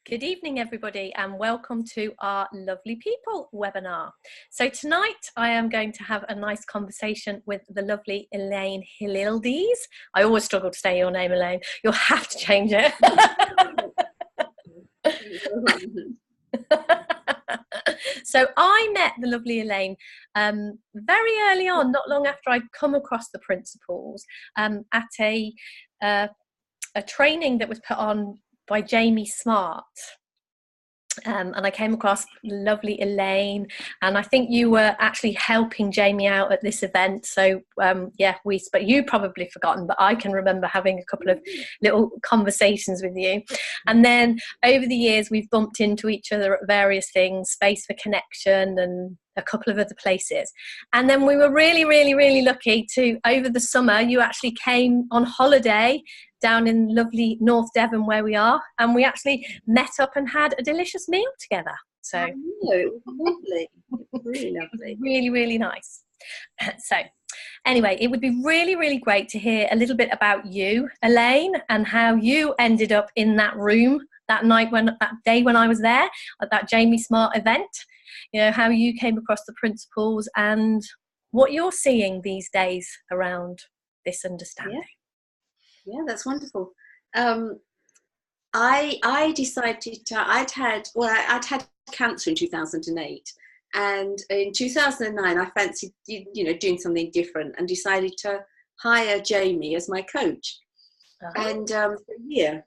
Good evening, everybody, and welcome to our Lovely People webinar. So tonight I am going to have a nice conversation with the lovely Elaine Hilides. I always struggle to say your name, Elaine. You'll have to change it. So I met the lovely Elaine very early on, not long after I'd come across the principles at a training that was put on by Jamie Smart. And I came across lovely Elaine, and I think you were actually helping Jamie out at this event. So yeah, but you probably forgotten, but I can remember having a couple of little conversations with you. And then over the years, we've bumped into each other at various things, Space for Connection and a couple of other places. And then we were really, really, really lucky to, over the summer, you actually came on holiday down in lovely North Devon where we are, and we actually met up and had a delicious meal together. So I know, it was lovely. Really lovely. Really, really nice. So anyway, it would be really, really great to hear a little bit about you, Elaine, and how you ended up in that room that day when I was there at that Jamie Smart event. You know, how you came across the principles and what you're seeing these days around this understanding. Yeah, that's wonderful. I decided I'd had cancer in 2008, and in 2009 I fancied doing something different and decided to hire Jamie as my coach. And for a year.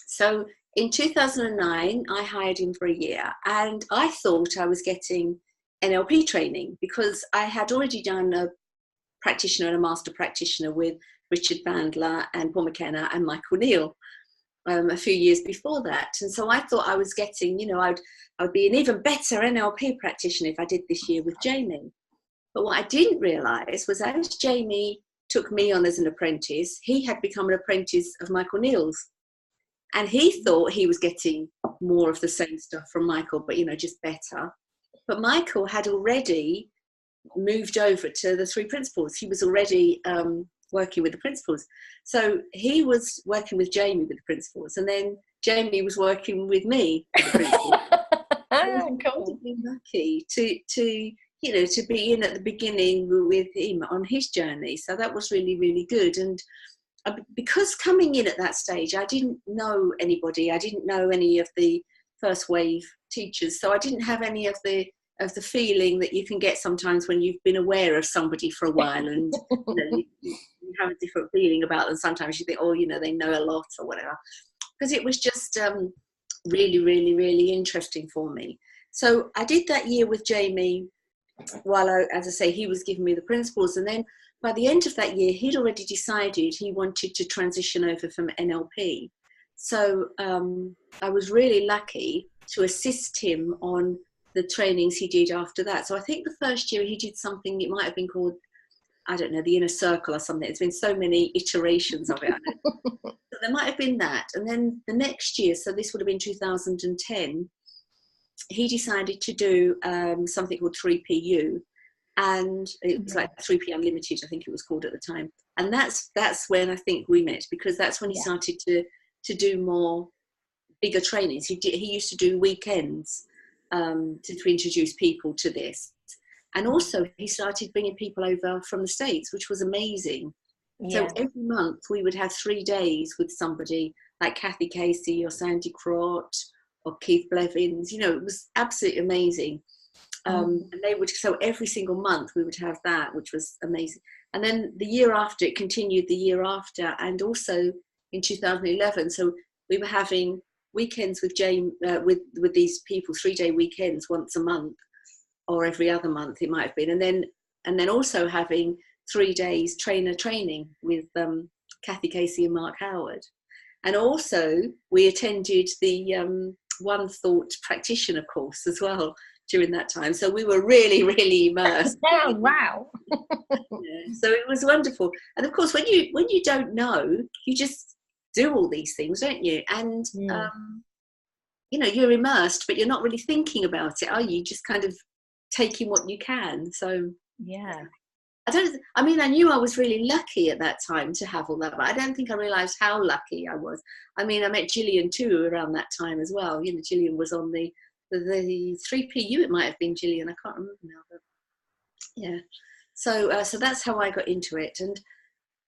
So in 2009 I hired him for a year, and I thought I was getting NLP training because I had already done a practitioner and a master practitioner with Richard Bandler and Paul McKenna and Michael Neal a few years before that. And so I thought I was getting, I would be an even better NLP practitioner if I did this year with Jamie. But what I didn't realise was as Jamie took me on as an apprentice, he had become an apprentice of Michael Neal's. And he thought he was getting more of the same stuff from Michael, but, just better. But Michael had already moved over to the 3 principles. He was already working with the principles. So he was working with Jamie with the principles, and then Jamie was working with me with the principles. Cool. Lucky to be in at the beginning with him on his journey. So that was really, really good. And because coming in at that stage, I didn't know anybody. I didn't know any of the first wave teachers. So I didn't have any of the feeling that you can get sometimes when you've been aware of somebody for a while, and you have a different feeling about them. Sometimes you think, they know a lot or whatever, because it was just really, really, really interesting for me. So I did that year with Jamie while, as I say, he was giving me the principles. And then by the end of that year, he'd already decided he wanted to transition over from NLP. So I was really lucky to assist him on the trainings he did after that. So I think the first year he did something, it might have been called, I don't know, the inner circle or something. There's been so many iterations of it. So there might have been that. And then the next year, so this would have been 2010, he decided to do something called 3PU. And it was like 3P Unlimited, I think it was called at the time. And that's when I think we met, because that's when he started to do more bigger trainings. He used to do weekends to introduce people to this. And also he started bringing people over from the States, which was amazing. So every month we would have 3 days with somebody like Kathy Casey or Sandy Crott or Keith Blevins. It was absolutely amazing. And they would, so every single month we would have that, which was amazing. And then the year after, it continued the year after, and also in 2011. So we were having weekends with James, with these people, 3-day weekends once a month, or every other month it might have been, and then also having 3 days trainer training with Kathy Casey and Mark Howard. And also we attended the One Thought practitioner course as well during that time. So we were really, really immersed. Oh, wow. So it was wonderful. And of course, when you don't know, you just do all these things, don't you? And you're immersed, but you're not really thinking about it, are you? Just kind of taking what you can. So yeah, I mean, I knew I was really lucky at that time to have all that, but I don't think I realised how lucky I was. I mean, I met Gillian too around that time as well. You know, Gillian was on the 3PU, it might have been Gillian, I can't remember now, but yeah. So that's how I got into it. And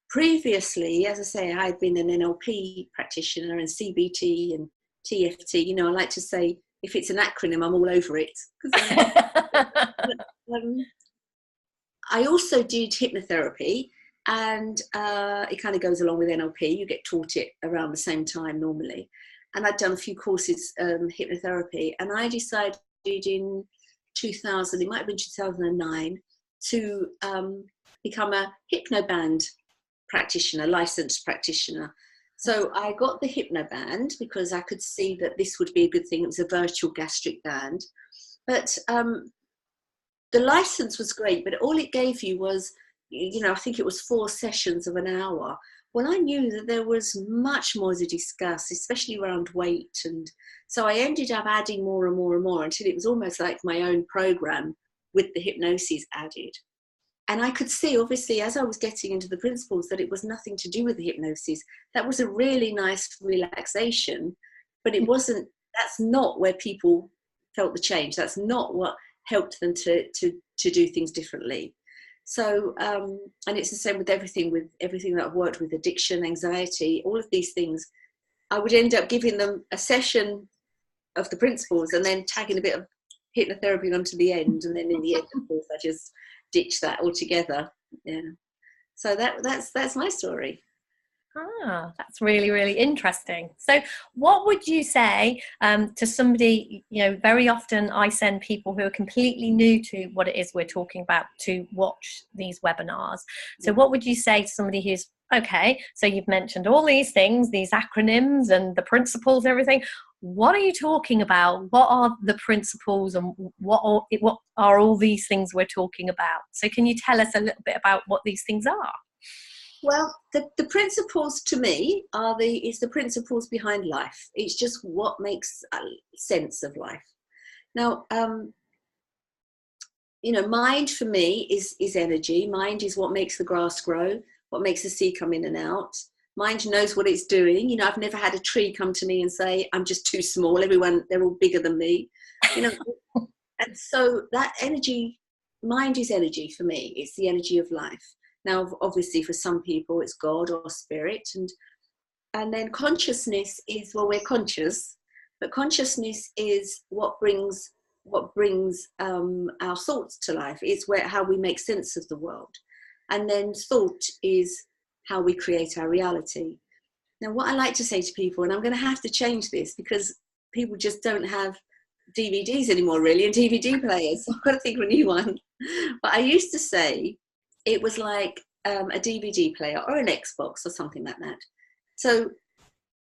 previously, as I say, I had been an NLP practitioner and CBT and TFT. You know, I like to say, if it's an acronym, I'm all over it. I also did hypnotherapy, and it kind of goes along with NLP. You get taught it around the same time normally. And I'd done a few courses, hypnotherapy, and I decided in 2000, it might have been 2009, to become a hypnoband practitioner, licensed practitioner. So I got the hypnoband because I could see that this would be a good thing. It was a virtual gastric band. But the license was great, but all it gave you was, you know, I think it was 4 sessions of an hour. Well, I knew that there was much more to discuss, especially around weight. And so I ended up adding more and more and more until it was almost like my own program with the hypnosis added. And I could see, obviously, as I was getting into the principles, that it was nothing to do with the hypnosis. That was a really nice relaxation, but it wasn't, that's not where people felt the change. That's not what helped them to do things differently. So, and it's the same with everything that I've worked with, addiction, anxiety, all of these things. I would end up giving them a session of the principles and then tagging a bit of hypnotherapy onto the end. And then in the end, of course, I just ditch that altogether. Yeah. So that's my story. Ah, that's really, really interesting. So what would you say to somebody, you know, very often I send people who are completely new to what it is we're talking about to watch these webinars. So what would you say to somebody who's, okay, so you've mentioned all these things, these acronyms and the principles, everything. What are you talking about? What are the principles and what are all these things we're talking about? So can you tell us a little bit about what these things are? Well, the principles to me is the principles behind life. It's just what makes sense of life. Now, you know, mind for me is energy. Mind is what makes the grass grow, what makes the sea come in and out. Mind knows what it's doing. You know, I've never had a tree come to me and say, I'm just too small. Everyone, they're all bigger than me. You know, and so that energy, mind is energy for me. It's the energy of life. Now, obviously, for some people, it's God or spirit. And then consciousness is, well, we're conscious, but consciousness is what brings our thoughts to life. It's how we make sense of the world. And then thought is how we create our reality. Now, what I like to say to people, and I'm going to have to change this because people just don't have DVDs anymore, really, and DVD players. So I've got to think of a new one. But I used to say it was like a DVD player or an Xbox or something like that. So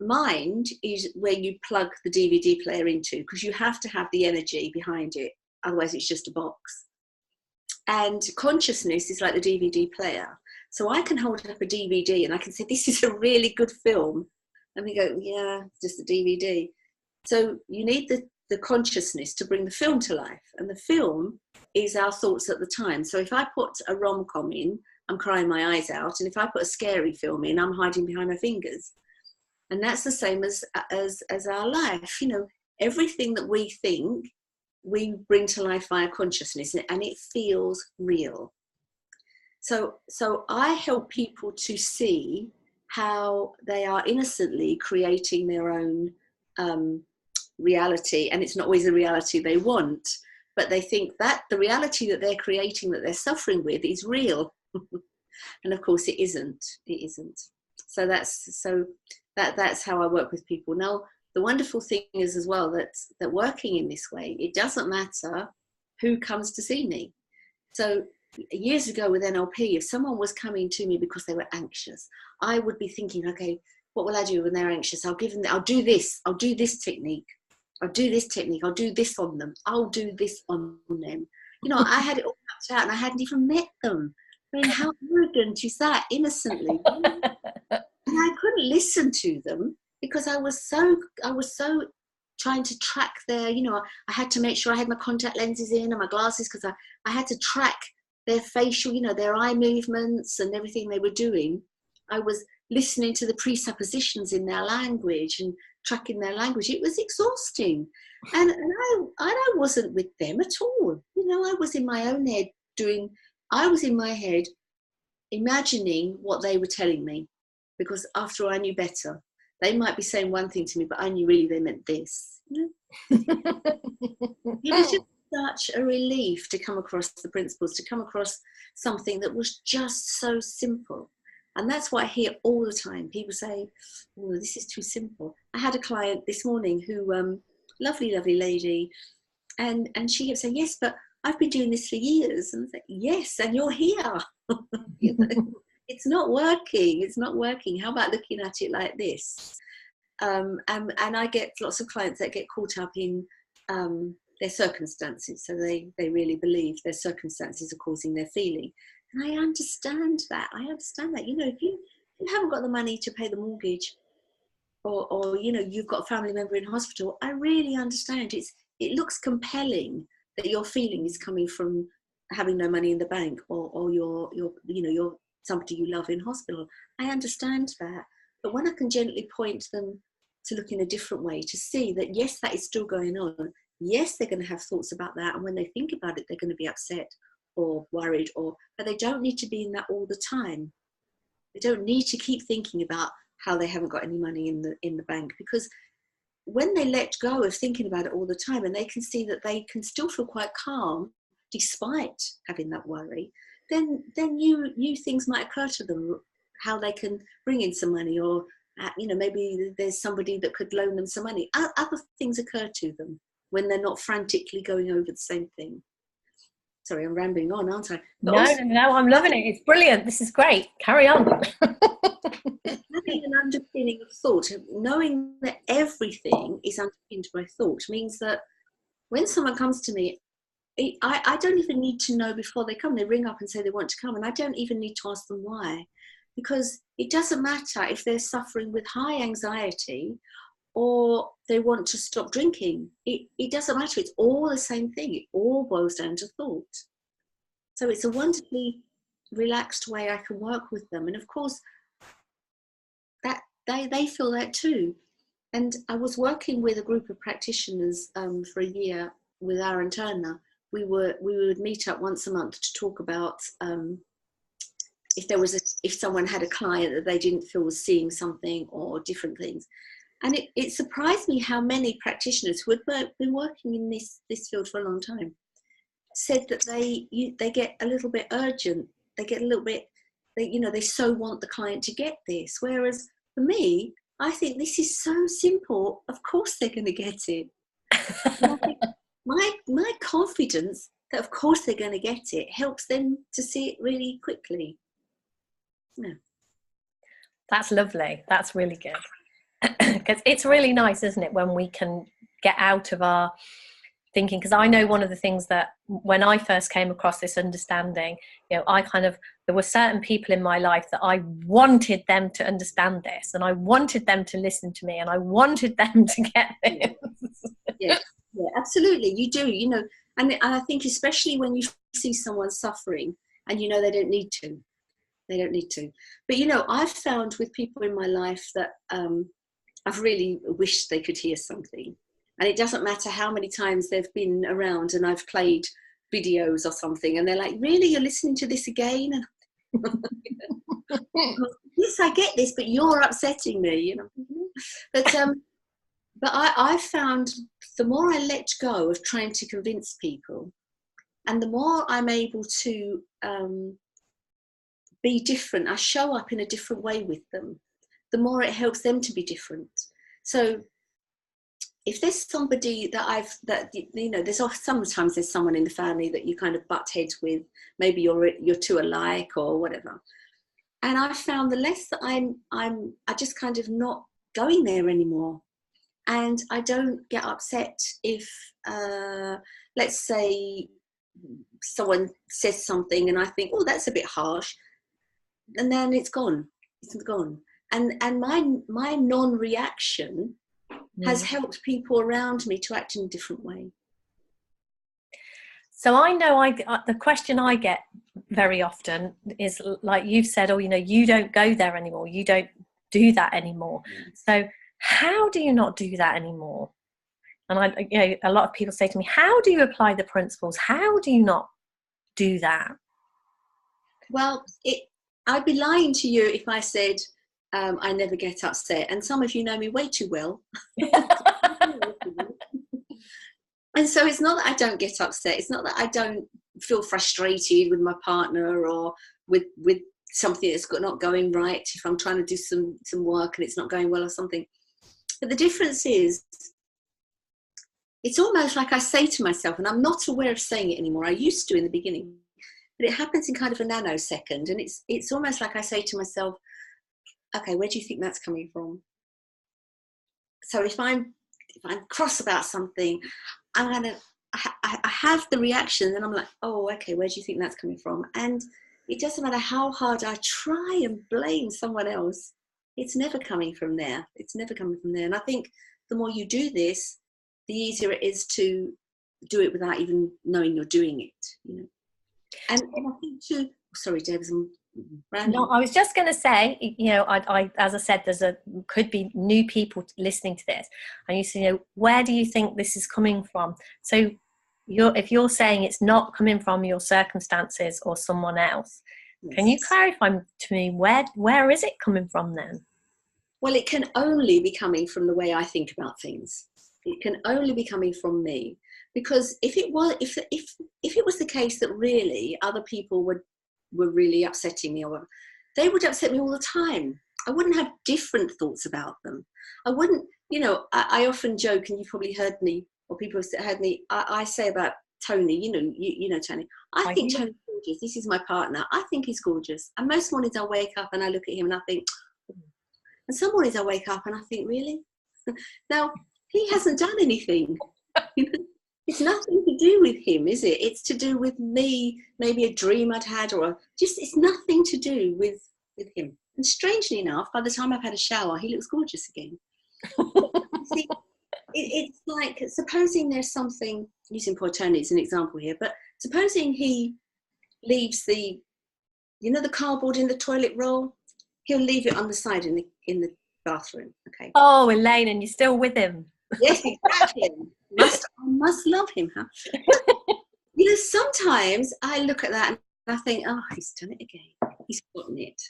mind is where you plug the DVD player into, because you have to have the energy behind it. Otherwise, it's just a box. And consciousness is like the DVD player. So I can hold up a DVD and I can say, this is a really good film. And we go, yeah, it's just a DVD. So you need the consciousness to bring the film to life. And the film is our thoughts at the time. So if I put a rom-com in, I'm crying my eyes out. And if I put a scary film in, I'm hiding behind my fingers. And that's the same as our life. You know, everything that we think, we bring to life via consciousness, and it feels real. So I help people to see how they are innocently creating their own reality, and it's not always the reality they want, but they think that the reality that they're creating, that they're suffering with, is real. And of course it isn't. So that's how I work with people. Now, the wonderful thing is as well that working in this way, it doesn't matter who comes to see me. So years ago with NLP, if someone was coming to me because they were anxious, I would be thinking, okay, what will I do when they're anxious? I'll do this technique. I'll do this on them. I'll do this on them. You know, I had it all mapped out and I hadn't even met them. I mean, how arrogant is that, innocently? And I couldn't listen to them because I was so trying to track their, you know, I had to make sure I had my contact lenses in and my glasses, because I had to track their facial, their eye movements and everything they were doing. I was listening to the presuppositions in their language and tracking their language. It was exhausting. And I wasn't with them at all. I was in my own head imagining what they were telling me, because after all, I knew better. They might be saying one thing to me, but I knew really they meant this. It was just such a relief to come across the principles, to come across something that was just so simple. And that's what I hear all the time. People say, oh, this is too simple. I had a client this morning who, lovely lady, and she kept saying, yes, but I've been doing this for years. And I was like, yes, and you're here. It's not working. How about looking at it like this? And I get lots of clients that get caught up in their circumstances. So they really believe their circumstances are causing their feeling. And I understand that. If you haven't got the money to pay the mortgage, or you've got a family member in hospital, I really understand. It looks compelling that your feeling is coming from having no money in the bank, or you're somebody you love in hospital. I understand that. But when I can gently point them to look in a different way, to see that yes, that is still going on. Yes, they're going to have thoughts about that, and when they think about it, they're going to be upset or worried, but they don't need to be in that all the time. They don't need to keep thinking about how they haven't got any money in the bank, because when they let go of thinking about it all the time, and they can see that they can still feel quite calm despite having that worry, then new things might occur to them, how they can bring in some money, or maybe there's somebody that could loan them some money. Other things occur to them when they're not frantically going over the same thing. Sorry, I'm rambling on, aren't I? But no, I'm loving it. It's brilliant. This is great. Carry on. Having an underpinning of thought, knowing that everything is underpinned by thought, means that when someone comes to me, I don't even need to know before they come. They ring up and say they want to come, and I don't even need to ask them why, because it doesn't matter if they're suffering with high anxiety or they want to stop drinking. It doesn't matter. It's all the same thing. It all boils down to thought. So it's a wonderfully relaxed way I can work with them. And of course, that they feel that too. And I was working with a group of practitioners for a year with Aaron Turner. We would meet up once a month to talk about if someone had a client that they didn't feel was seeing something or different things. And it surprised me how many practitioners who had been working in this field for a long time said that they get a little bit urgent. They get a little bit, they so want the client to get this. Whereas for me, I think this is so simple. Of course they're going to get it. And I think my confidence that of course they're going to get it helps them to see it really quickly. Yeah. That's lovely. That's really good. Because it's really nice, isn't it, when we can get out of our thinking? Because I know one of the things that when I first came across this understanding, there were certain people in my life that I wanted them to understand this, and I wanted them to listen to me, and I wanted them to get this. Yeah, absolutely. You do, and I think especially when you see someone suffering and they don't need to. But I've found with people in my life that I've really wished they could hear something. And it doesn't matter how many times they've been around and I've played videos or something, and they're like, really, you're listening to this again? Yes, I get this, but you're upsetting me, But I found the more I let go of trying to convince people, and the more I'm able to be different, I show up in a different way with them, the more it helps them to be different. So if there's somebody sometimes there's someone in the family that you kind of butt heads with, maybe you're too alike or whatever. And I found the less that I just kind of not going there anymore. And I don't get upset if, let's say, someone says something and I think, oh, that's a bit harsh. And then it's gone. It's gone. And my non-reaction has helped people around me to act in a different way. So I know the question I get very often is like you've said, oh, you don't go there anymore. You don't do that anymore. So how do you not do that anymore? And a lot of people say to me, how do you apply the principles? How do you not do that? Well, I'd be lying to you if I said I never get upset. And some of you know me way too well. And so it's not that I don't get upset. It's not that I don't feel frustrated with my partner or with something that's not going right. If I'm trying to do some work and it's not going well or something. But the difference is, it's almost like I say to myself, and I'm not aware of saying it anymore. I used to in the beginning, but it happens in kind of a nanosecond. And it's almost like I say to myself, okay, where do you think that's coming from? So if I'm cross about something, I have the reaction, and I'm like, oh, okay, where do you think that's coming from? And it doesn't matter how hard I try and blame someone else, it's never coming from there. It's never coming from there. And I think the more you do this, the easier it is to do it without even knowing you're doing it. And I think too. Sorry, Debs. No, I was just going to say, I as I said, could be new people listening to this, and you say, where do you think this is coming from? So, if you're saying it's not coming from your circumstances or someone else, yes. Can you clarify to me where is it coming from then? Well, it can only be coming from the way I think about things. It can only be coming from me, because if it was the case that really other people were really upsetting me, or they would upset me all the time. I wouldn't have different thoughts about them. I wouldn't, I often joke, and you've probably heard me, or people have heard me, I say about Tony, you know Tony. I think Tony's gorgeous. This is my partner. I think he's gorgeous. And most mornings I wake up and I look at him and I think, and some mornings I wake up and I think, really? Now, he hasn't done anything. It's nothing to do with him, is it? It's to do with me, maybe a dream I'd had, it's nothing to do with him. And strangely enough, by the time I've had a shower, he looks gorgeous again. See, it's like, supposing there's something, using poor Tony as an example here, but supposing he leaves the cardboard in the toilet roll, he'll leave it on the side in the bathroom, okay? Oh, Elaine, and you're still with him. Yes, exactly. I must love him, huh? Sometimes I look at that and I think, oh, he's done it again. He's forgotten it.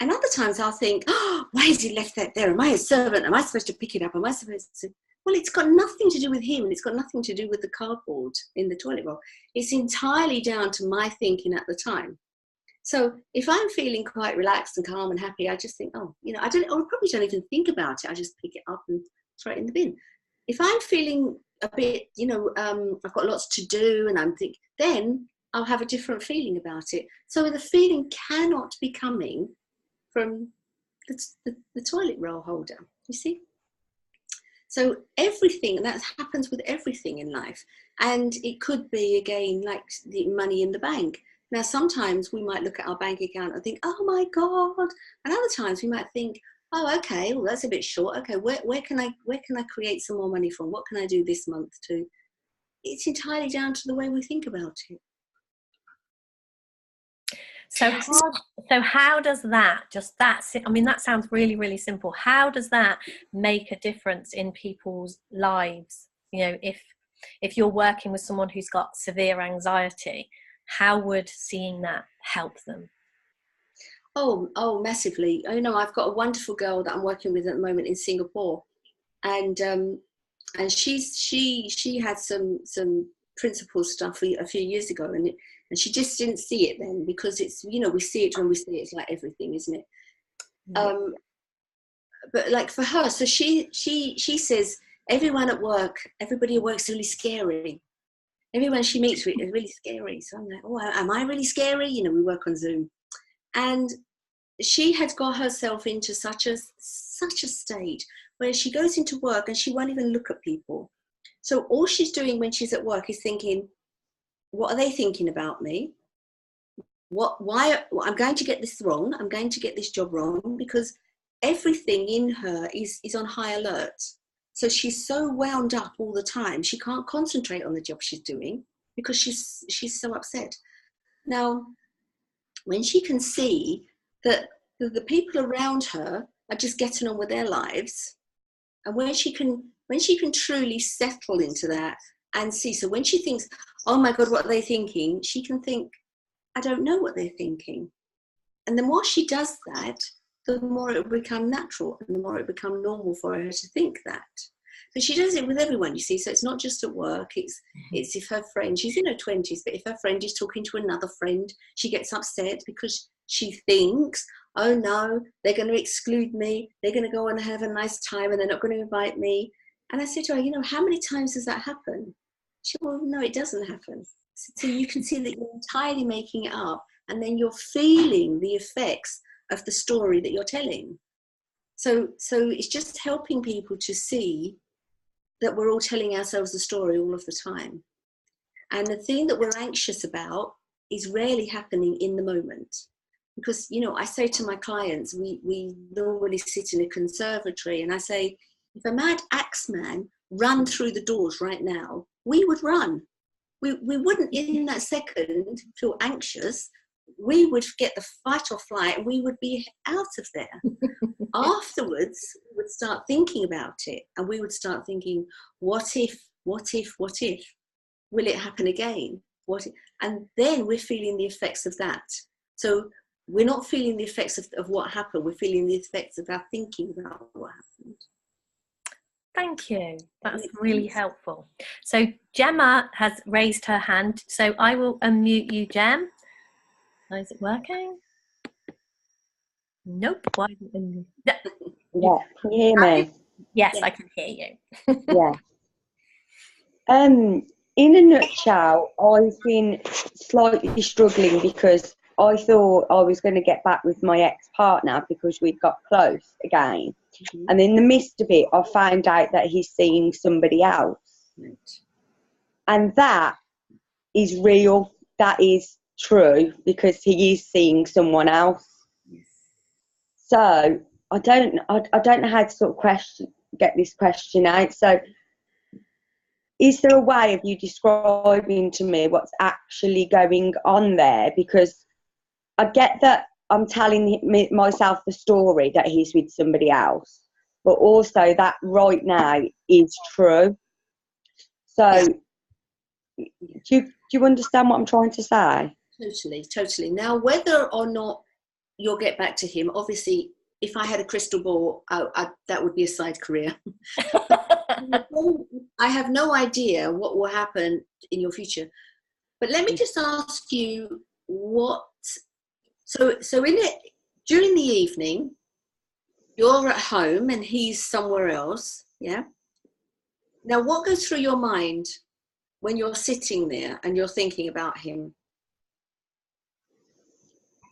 And other times I'll think, oh, why has he left that there? Am I a servant? Am I supposed to pick it up? Am I supposed to? Well, it's got nothing to do with him, and it's got nothing to do with the cardboard in the toilet roll. It's entirely down to my thinking at the time. So if I'm feeling quite relaxed and calm and happy, I just think, oh, I probably don't even think about it. I just pick it up and throw it in the bin. If I'm feeling a bit, I've got lots to do and I'm thinking, then I'll have a different feeling about it. So the feeling cannot be coming from the toilet roll holder, you see? So everything, and that happens with everything in life. And it could be, again, like the money in the bank. Now, sometimes we might look at our bank account and think, oh my God. And other times we might think, oh, okay, well, that's a bit short. Okay, where can I create some more money from? What can I do this month to? It's entirely down to the way we think about it. So how does that, that sounds really, really simple. How does that make a difference in people's lives? If you're working with someone who's got severe anxiety, how would seeing that help them? Oh, massively. I've got a wonderful girl that I'm working with at the moment in Singapore, and she had some principle stuff a few years ago, and she just didn't see it then, because it's, we see it when we see it. It's like everything, isn't it? Mm-hmm. But like for her, so she says everyone at work, everybody at work is really scary. Everyone she meets with is really scary. So I'm like, oh, am I really scary? We work on Zoom. And she had got herself into such a state where she goes into work and she won't even look at people. So all she's doing when she's at work is thinking, what are they thinking about me? I'm going to get this wrong. I'm going to get this job wrong, because everything in her is on high alert. So she's so wound up all the time. She can't concentrate on the job she's doing. because she's so upset. Now, when she can see that the people around her are just getting on with their lives, and when she can truly settle into that and see, so when she thinks, oh my God, what are they thinking? She can think, I don't know what they're thinking. And the more she does that, the more it will become natural and the more it will become normal for her to think that. But she does it with everyone, you see. So it's not just at work. It's if her friend, she's in her 20s, but if her friend is talking to another friend, she gets upset because she thinks, oh no, they're going to exclude me. They're going to go and have a nice time and they're not going to invite me. And I said to her, you know, how many times does that happen? She said, well, no, it doesn't happen. So you can see that you're entirely making it up, and then you're feeling the effects of the story that you're telling. So it's just helping people to see that we're all telling ourselves the story all of the time. And the thing that we're anxious about is rarely happening in the moment. Because, you know, I say to my clients, we normally sit in a conservatory, and I say, if a mad axeman ran through the doors right now, we would run. We wouldn't in that second feel anxious. We would get the fight or flight and we would be out of there. Afterwards, we would start thinking about it, and we would start thinking, what if? Will it happen again? And then we're feeling the effects of that. So we're not feeling the effects of what happened, we're feeling the effects of our thinking about what happened. Thank you. That's really helpful. So Gemma has raised her hand, so I will unmute you, Gem. Is it working? Nope. Why isn't it? Yeah, can you hear me? Yes, I can hear you. Yeah. In a nutshell, I've been slightly struggling because I thought I was going to get back with my ex-partner because we'd got close again. Mm-hmm. And in the midst of it, I found out that he's seeing somebody else. Right. And that is real. That is true, because he is seeing someone else. Yes. So I don't know how to sort of get this question out. So is there a way of you describing to me what's actually going on there? Because I get that I'm telling myself the story that he's with somebody else, but also that right now is true. So do you understand what I'm trying to say? Totally. Now, whether or not you'll get back to him, obviously, if I had a crystal ball, that would be a side career. I have no idea what will happen in your future. But let me just ask you so in it, during the evening, you're at home and he's somewhere else, yeah? Now, what goes through your mind when you're sitting there and you're thinking about him?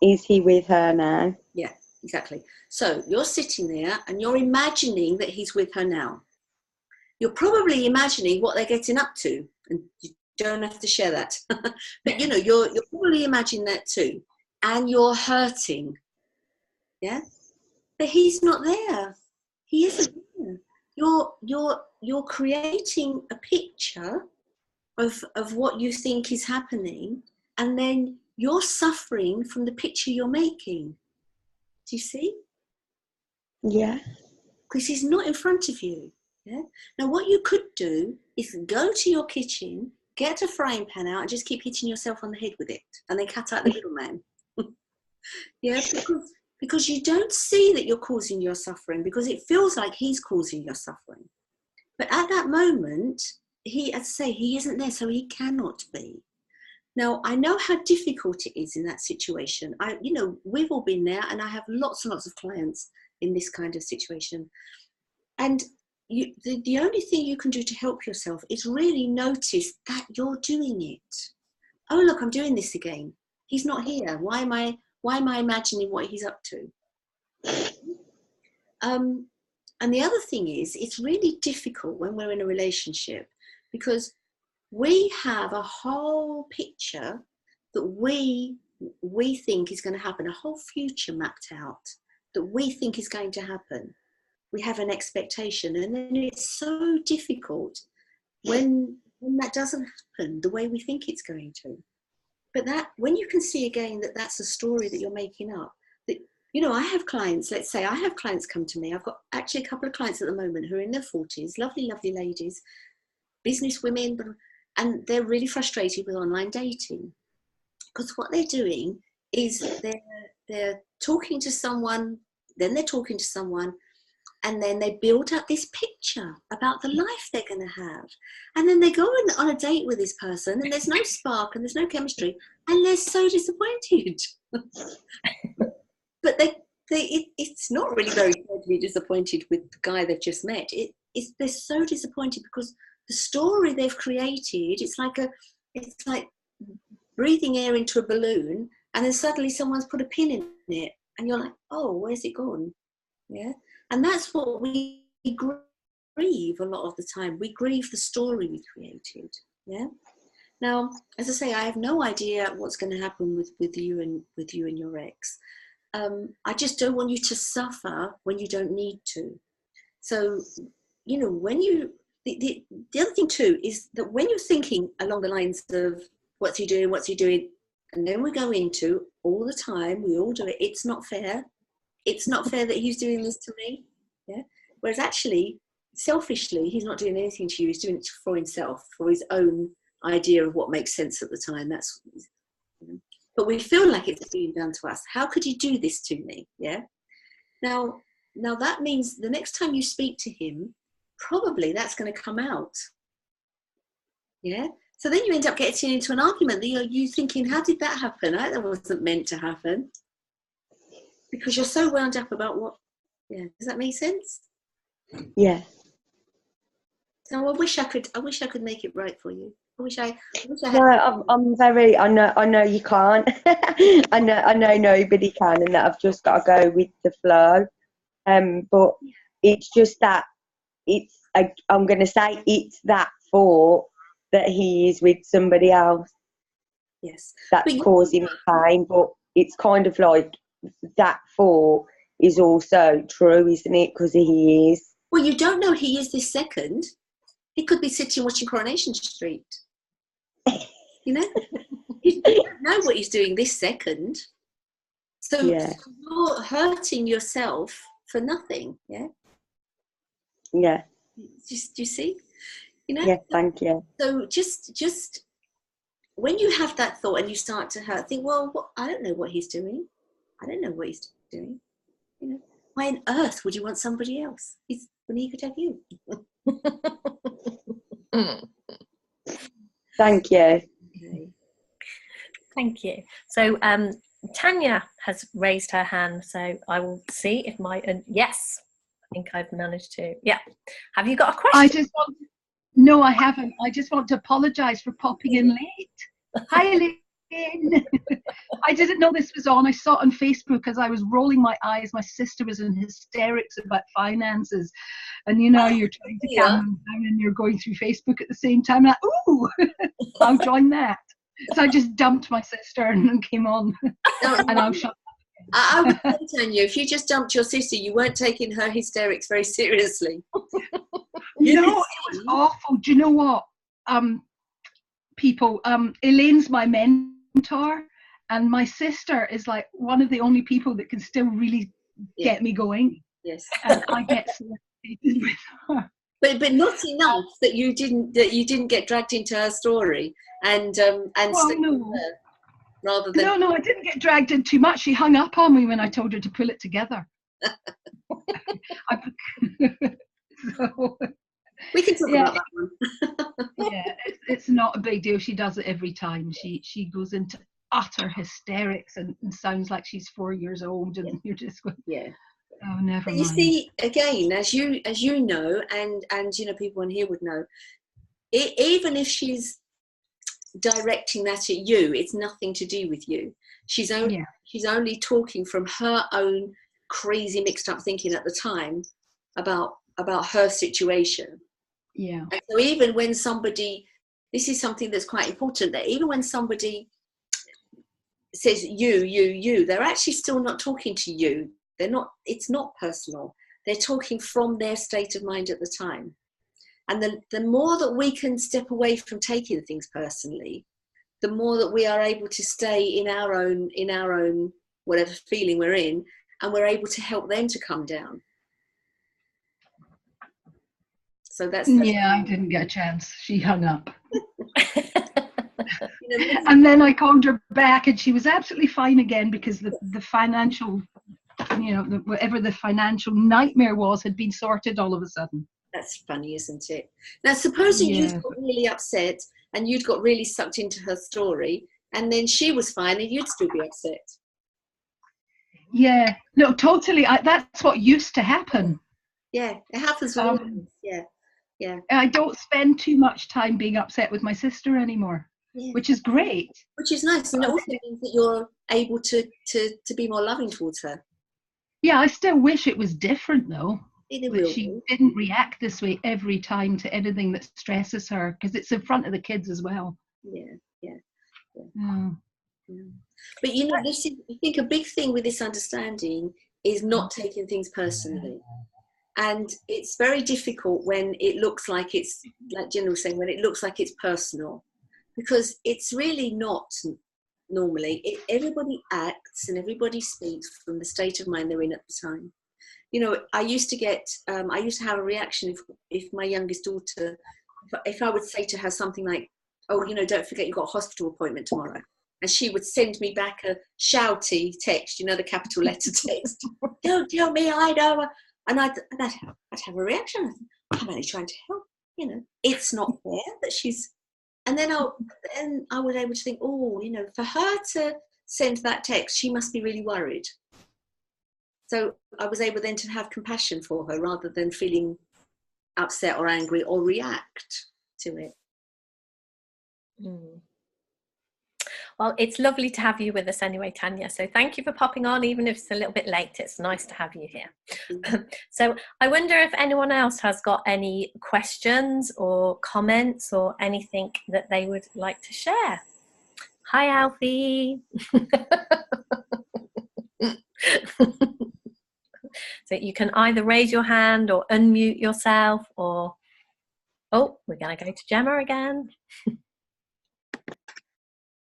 Is he with her now? Yeah, exactly. So you're sitting there and you're imagining that he's with her now. You're probably imagining what they're getting up to, and you don't have to share that. But you know, you're probably imagining that too, and you're hurting. Yeah, but he's not there. He isn't there. You're creating a picture of what you think is happening, and then you're suffering from the picture you're making. Do you see? Yeah. Because he's not in front of you. Yeah. Now, what you could do is go to your kitchen, get a frying pan out, and just keep hitting yourself on the head with it, and then cut out the middleman. Yeah, because you don't see that you're causing your suffering, because it feels like he's causing your suffering. But at that moment, he isn't there, so he cannot be. Now, I know how difficult it is in that situation. We've all been there, and I have lots and lots of clients in this kind of situation. And the only thing you can do to help yourself is really notice that you're doing it. Oh, look, I'm doing this again. He's not here. Why am I imagining what he's up to? And the other thing is, it's really difficult when we're in a relationship, because we have a whole picture that we think is going to happen, a whole future mapped out that we think is going to happen. We have an expectation, and then it's so difficult when when that doesn't happen the way we think it's going to. But that, when you can see again that that's a story that you're making up, that, you know, I have clients, let's say I have clients come to me. I've got actually a couple of clients at the moment who are in their 40s, lovely, lovely ladies, business women, and they're really frustrated with online dating, because what they're doing is they're talking to someone, then they're talking to someone, and then they build up this picture about the life they're going to have. And then they go on a date with this person, and there's no spark and there's no chemistry, and they're so disappointed. But it's not really very fair to be disappointed with the guy they've just met. They're so disappointed because the story they've created, it's like breathing air into a balloon, and then suddenly someone's put a pin in it, and you're like, oh, where's it gone? Yeah. And that's what we grieve a lot of the time. We grieve the story we created. Yeah. Now, as I say, I have no idea what's going to happen with you and your ex. I just don't want you to suffer when you don't need to. So, you know, when you the other thing too is that when you're thinking along the lines of what's he doing, and then we go into all the time, we all do it. It's not fair. It's not fair that he's doing this to me. Yeah. Whereas actually, selfishly, he's not doing anything to you. He's doing it for himself, for his own idea of what makes sense at the time. That's, you know. But we feel like it's being done to us. How could you do this to me? Yeah. Now that means the next time you speak to him, probably that's going to come out. Yeah. So then you end up getting into an argument that you thinking, how did that happen? That wasn't meant to happen. Because you're so wound up about what. Yeah. Does that make sense? Yeah. So I wish I could make it right for you. I wish I had. No, I'm very. I know you can't. I know nobody can, and that I've just got to go with the flow. But it's just that I'm going to say it's that thought that he is with somebody else. Yes. That's causing pain, but it's kind of like that thought is also true, isn't it? Because he is. Well, you don't know he is this second. He could be sitting watching Coronation Street. You know? You don't know what he's doing this second. So you're hurting yourself for nothing. Yeah? Yeah. Do you see? You know? Yeah, thank you. So just when you have that thought and you start to hurt, think, well, I don't know what he's doing. I don't know what he's doing. You know, why on earth would you want somebody else? When he could have you. Thank you. Okay. Thank you. So Tanya has raised her hand, so I will see if yes, I think I've managed to. Yeah. Have you got a question? No, I haven't. I just want to apologise for popping in late. Hi, Elaine. I didn't know this was on. I saw it on Facebook as I was rolling my eyes. My sister was in hysterics about finances. And, you know, you're trying to calm them down and you're going through Facebook at the same time. Like, ooh, I'll join that. So I just dumped my sister and came on. And I'll shut up. I would tell you, if you just dumped your sister, you weren't taking her hysterics very seriously. You know, it was awful. Do you know what? People, Elaine's my mentor, and my sister is like one of the only people that can still really get me going. Yes. And I get so irritated with her. But not enough that you didn't get dragged into her story and well, no. Rather than No, I didn't get dragged in too much. She hung up on me when I told her to pull it together. So, we can talk about that one. Yeah, it's not a big deal. She does it every time. She goes into utter hysterics and sounds like she's 4 years old, and you're just going, oh, never mind. You see, again, as you know, and you know, people in here would know, even if she's directing that at you, it's nothing to do with you. She's only talking from her own crazy mixed up thinking at the time about her situation. Yeah. And so even when somebody, this is something that's quite important, that even when somebody says you, they're actually still not talking to you. It's not personal. They're talking from their state of mind at the time. And the more that we can step away from taking things personally, the more that we are able to stay in our own whatever feeling we're in, and we're able to help them to come down. So that's yeah, I didn't get a chance. She hung up. You know, And then I called her back and she was absolutely fine again, because the financial, you know, whatever the financial nightmare was had been sorted all of a sudden. that's funny, isn't it? Now, supposing Yeah. you'd got really upset and you'd got really sucked into her story, and then she was fine and you'd still be upset. Yeah, no, totally. That's what used to happen. Yeah, it happens with all of us. Yeah, yeah. I don't spend too much time being upset with my sister anymore, Yeah. which is great. Which is nice, and it also means that you're able to be more loving towards her. Yeah, I still wish it was different though. It That will she be. didn't react this way every time to anything that stresses her, because it's in front of the kids as well. Yeah, yeah. Mm. Yeah. But you know, this is, I think, a big thing with this understanding is not taking things personally. And it's very difficult when it looks like it's, like Jenna was saying, when it looks like it's personal, because it's really not normally. Everybody acts and everybody speaks from the state of mind they're in at the time. You know, I used to have a reaction if my youngest daughter, if I would say to her something like, oh, you know, don't forget you've got a hospital appointment tomorrow. And she would send me back a shouty text, you know, the capital letter text. Don't tell me, I know. And I'd have a reaction. I'm only trying to help, you know. It's not fair that she's... And then I was able to think, oh, you know, for her to send that text, she must be really worried. So I was able then to have compassion for her rather than feeling upset or angry or react to it. Mm. Well, it's lovely to have you with us anyway, Tanya. So thank you for popping on, even if it's a little bit late. It's nice to have you here. So I wonder if anyone else has got any questions or comments or anything that they would like to share. Hi, Alfie. So you can either raise your hand or unmute yourself, or... Oh, we're going to go to Gemma again.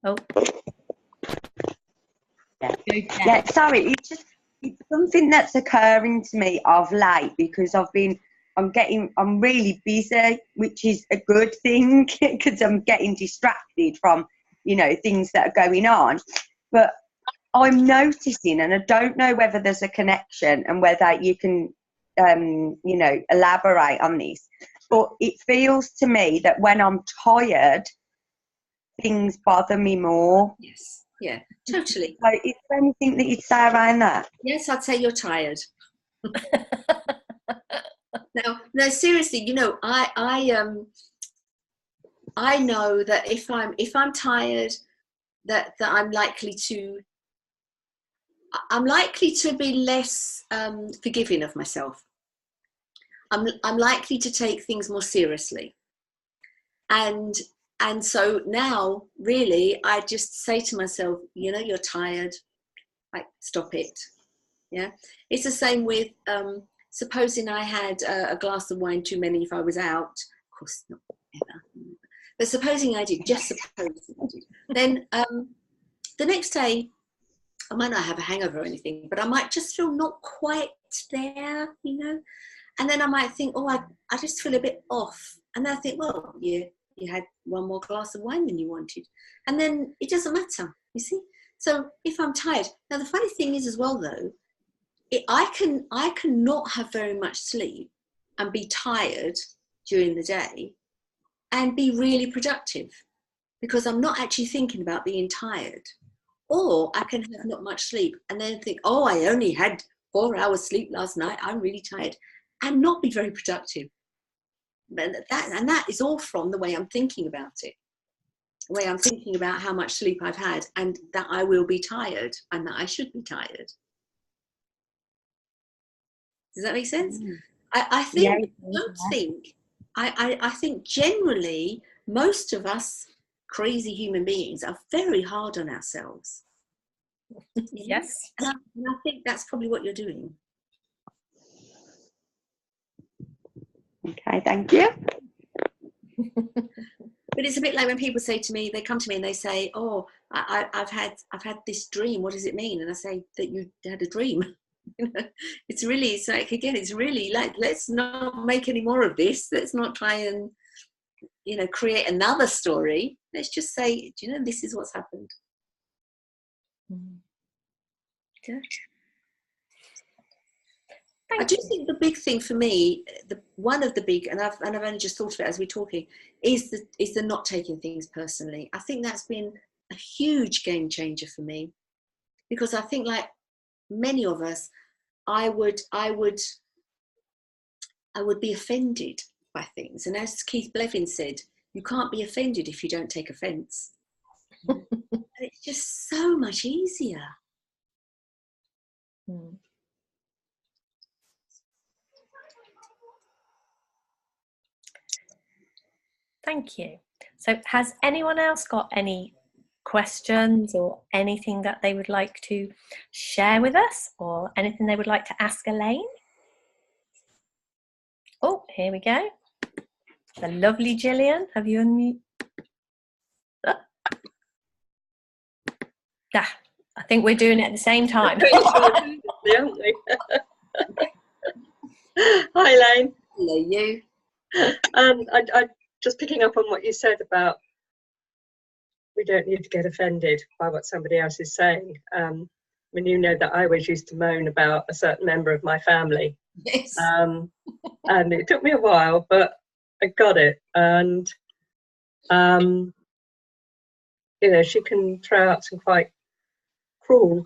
Oh. Yeah, sorry, it's something that's occurring to me of late, because I'm really busy, which is a good thing, because I'm getting distracted from, you know, things that are going on. But I'm noticing, and I don't know whether there's a connection and whether you can, you know, elaborate on this, but it feels to me that when I'm tired, things bother me more. Yes, yeah, totally. So is there anything that you'd say around that? Yes, I'd say you're tired. No, seriously, you know, I know that if I'm tired, that I'm likely to be less forgiving of myself. I'm likely to take things more seriously, and so now really I just say to myself, you know, you're tired, like, stop it. Yeah, it's the same with supposing I had a glass of wine too many if I was out. Of course not ever, but supposing I did, just supposing I did, then the next day I might not have a hangover or anything, but I might just feel not quite there, you know. And then I might think, oh, I just feel a bit off. And then I think, well, you had one more glass of wine than you wanted. And then it doesn't matter, you see. So if I'm tired, now the funny thing is as well though, I can not have very much sleep and be tired during the day and be really productive, because I'm not actually thinking about being tired. Or I can have not much sleep and then think, oh, I only had 4 hours sleep last night, I'm really tired, and not be very productive. And that is all from the way I'm thinking about it, the way I'm thinking about how much sleep I've had and that I will be tired and that I should be tired. Does that make sense? I think, I think generally most of us crazy human beings are very hard on ourselves. Yes. And I think that's probably what you're doing. Okay, thank you. But it's a bit like when people say to me, they come to me and they say, "Oh, I've had this dream. What does it mean?" And I say that you had a dream. It's like, again, it's really like, let's not make any more of this. Let's not try and, create another story. Let's just say, this is what's happened. Yeah. I do think the big thing for me, one of the big, and I've only just thought of it as we're talking, is the not taking things personally. I think that's been a huge game changer for me, because I think, like many of us, I would be offended by things, and as Keith Blevin said, you can't be offended if you don't take offence. And it's just so much easier. Thank you. So has anyone else got any questions or anything that they would like to share with us, or anything they would like to ask Elaine? Oh, here we go. The lovely Gillian. Have you unmuted? I think we're doing it at the same time. Aren't we? Hi, Elaine. Hello, you. I just picking up on what you said about we don't need to get offended by what somebody else is saying. When you know that I always used to moan about a certain member of my family. Yes. And it took me a while, but I got it. And, she can throw out some quite cruel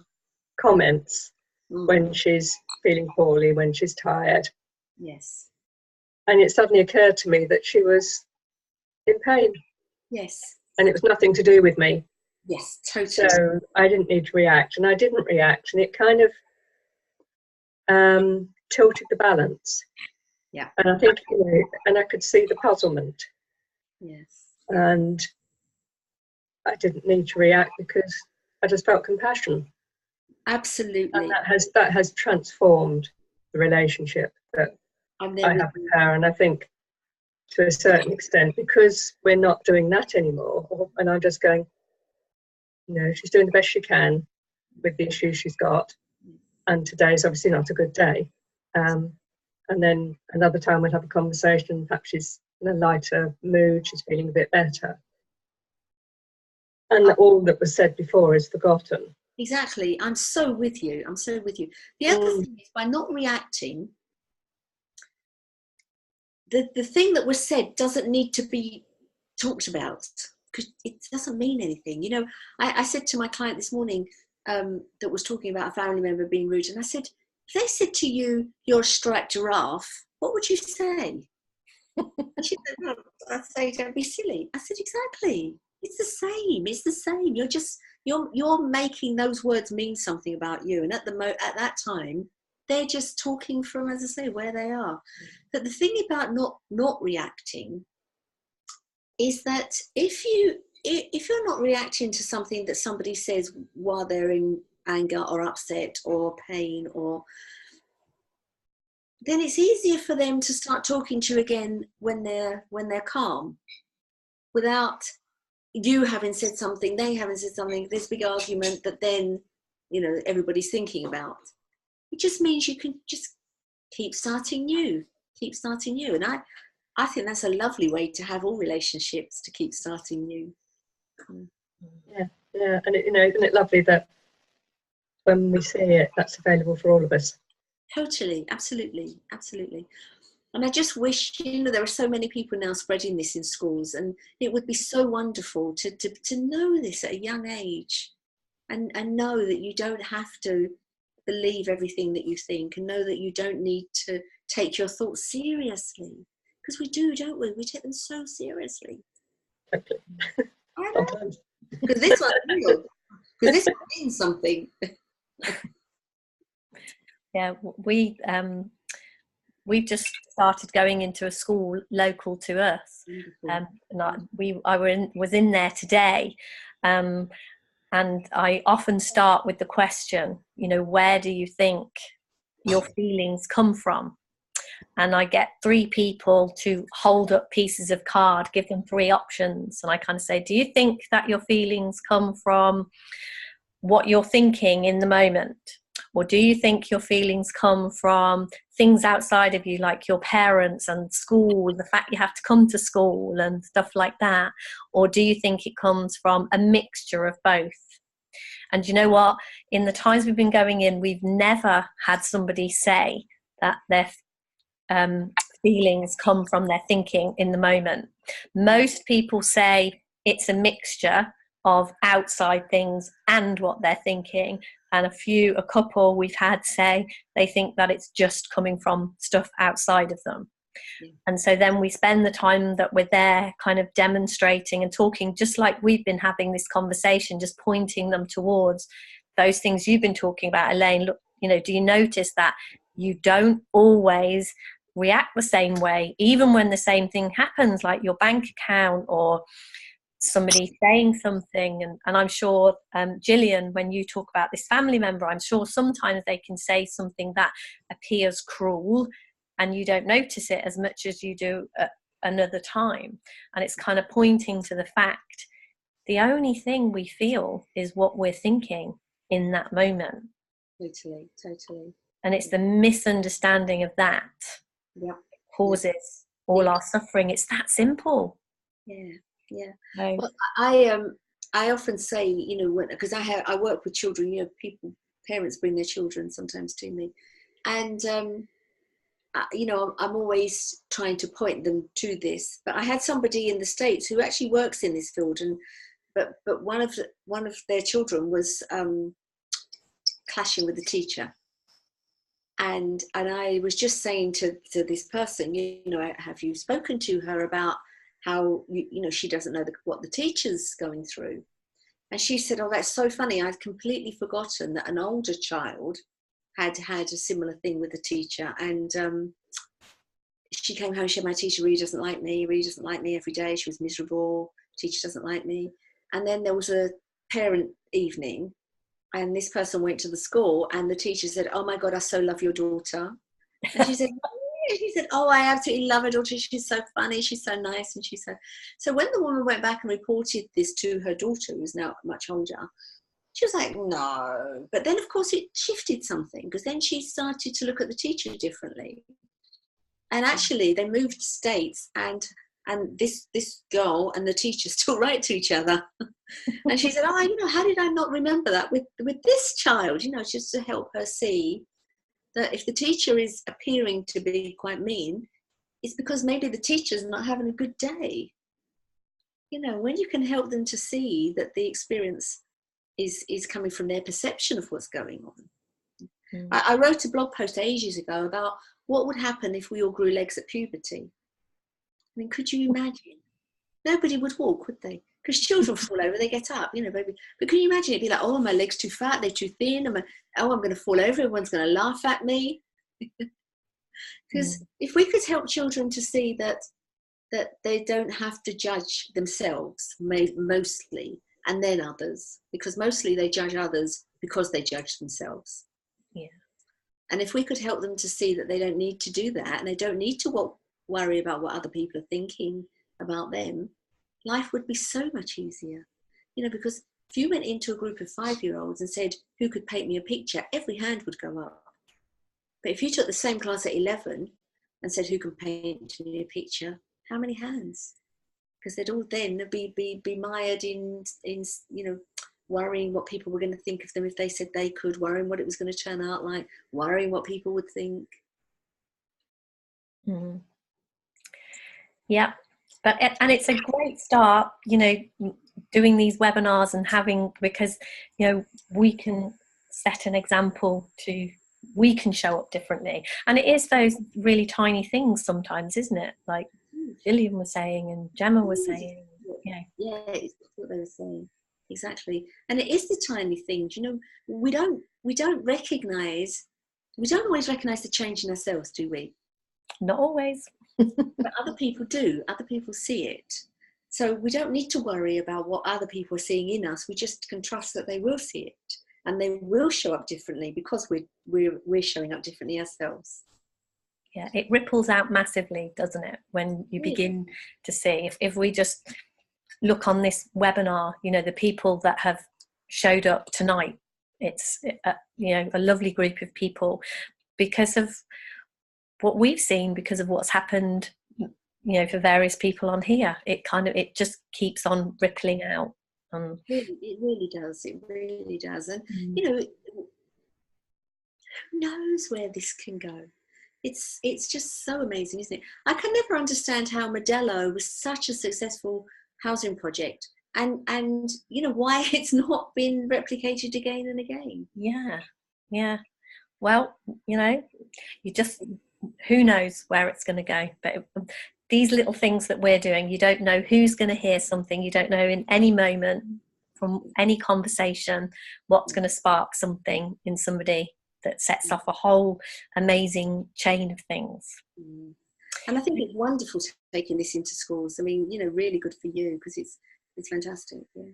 comments when she's feeling poorly, when she's tired. Yes. And it suddenly occurred to me that she was in pain. Yes. And it was nothing to do with me. Yes, totally. So I didn't need to react, and I didn't react, and it kind of tilted the balance. Yeah. And I think, and I could see the puzzlement. Yes. And I didn't need to react because I just felt compassion. Absolutely. And that has transformed the relationship that I have with her. And I think to a certain extent, because we're not doing that anymore, and I'm just going, she's doing the best she can with the issues she's got. And today's obviously not a good day. And then another time we'll have a conversation, perhaps she's in a lighter mood, she's feeling a bit better. And all that was said before is forgotten. Exactly. I'm so with you. The other thing is, by not reacting, the thing that was said doesn't need to be talked about, because it doesn't mean anything. I said to my client this morning that was talking about a family member being rude, and I said, if they said to you, you're a striped giraffe, what would you say? And she said, no, I'd say, don't be silly. I said, exactly. It's the same. You're making those words mean something about you. And at that time, they're just talking from, as I say, where they are. But the thing about not reacting is that if you're not reacting to something that somebody says while they're in anger or upset or pain, then it's easier for them to start talking to you again when they're calm, without you having said something, they haven't said something, this big argument that then everybody's thinking about. It just means you can just keep starting new. And I think that's a lovely way to have all relationships, to keep starting new. Yeah, and isn't it lovely that when we see it, that's available for all of us? Totally, absolutely. And I just wish, there are so many people now spreading this in schools, and it would be so wonderful to know this at a young age, and know that you don't have to believe everything that you think, and know that you don't need to take your thoughts seriously, because we do, don't we? We take them so seriously. Exactly. Sometimes. Because this one's real. Because this one means something. Yeah, we've just started going into a school local to us. I was in there today, and I often start with the question, where do you think your feelings come from? and I get 3 people to hold up pieces of card, give them 3 options, and I kind of say, do you think that your feelings come from what you're thinking in the moment? Or do you think your feelings come from things outside of you, like your parents and school, the fact you have to come to school and stuff like that? Or do you think it comes from a mixture of both? And you know what? In the times we've been going in, we've never had somebody say that their feelings come from their thinking in the moment. Most people say it's a mixture of outside things and what they're thinking, and a couple we've had say they think that it's just coming from stuff outside of them. And so then we spend the time that we're there kind of demonstrating and talking, just like we've been having this conversation, just pointing them towards those things you've been talking about, Elaine. Look, you know, do you notice that you don't always react the same way, even when the same thing happens, like your bank account or somebody saying something? And I'm sure, Gillian, when you talk about this family member, I'm sure sometimes they can say something that appears cruel and you don't notice it as much as you do at another time. And it's kind of pointing to the fact the only thing we feel is what we're thinking in that moment. Totally. And it's the misunderstanding of that causes all our suffering. It's that simple. Yeah. No. Well, I often say, you know, because I work with children, you know, parents bring their children sometimes to me, and you know, I'm always trying to point them to this. But I had somebody in the States who actually works in this field, and but one of their children was clashing with the teacher, and I was just saying to this person, you know, have you spoken to her about how you know she doesn't know what the teacher's going through? And she said, oh, that's so funny, I'd completely forgotten that an older child had a similar thing with the teacher. And she came home, she said, my teacher really doesn't like me every day. She was miserable, teacher doesn't like me. And then there was a parent evening, and this person went to the school, and the teacher said, oh my God, I so love your daughter. And she said, oh, I absolutely love her daughter. She's so funny. She's so nice. And she said, so when the woman went back and reported this to her daughter, who's now much older, she was like, no. But then, of course, it shifted something, because then she started to look at the teacher differently. And actually, they moved states, and this girl and the teacher still write to each other. And she said, oh, you know, how did I not remember that with this child? You know, just to help her see that if the teacher is appearing to be quite mean, it's because maybe the teacher's not having a good day. You know, when you can help them to see that the experience is coming from their perception of what's going on. I wrote a blog post ages ago about what would happen if we all grew legs at puberty. I mean, could you imagine? Nobody would walk, would they? Because children fall over, they get up, you know, baby. But can you imagine? It'd be like, oh, my leg's too fat, they're too thin. I'm going to fall over, everyone's going to laugh at me. Because if we could help children to see that they don't have to judge themselves, mostly, and then others, because mostly they judge others because they judge themselves. Yeah. And if we could help them to see that they don't need to do that, and they don't need to worry about what other people are thinking about them, life would be so much easier. You know, because if you went into a group of 5-year-olds and said, who could paint me a picture, every hand would go up. But if you took the same class at 11 and said, who can paint me a picture, how many hands? Because they'd all then be mired in you know, worrying what people were going to think of them if they said they could, worrying what it was going to turn out like, worrying what people would think. Yeah. And it's a great start, you know, doing these webinars and having, because, you know, we can set an example we can show up differently. And it is those really tiny things sometimes, isn't it? Like Gillian was saying and Gemma was saying. Yeah, it's what they were saying. Exactly. And it is the tiny things, you know, we don't always recognize the change in ourselves, do we? Not always. But other people do. Other people see it. So we don't need to worry about what other people are seeing in us. We just can trust that they will see it, and they will show up differently because we're showing up differently ourselves. Yeah, it ripples out massively, doesn't it, when you begin to see, if we just look on this webinar, you know, the people that have showed up tonight, it's you know, a lovely group of people, because of what we've seen, because of what's happened, you know, for various people on here. It just keeps on rippling out. It really does. It really does. And you know, who knows where this can go? It's just so amazing, isn't it? I can never understand how Modelo was such a successful housing project, and you know, why it's not been replicated again and again. Yeah. Well, you know, who knows where it's going to go. But these little things that we're doing, you don't know who's going to hear something. You don't know in any moment from any conversation what's going to spark something in somebody that sets off a whole amazing chain of things. And I think it's wonderful taking this into schools. I mean, you know, really good for you, because it's fantastic. Yeah.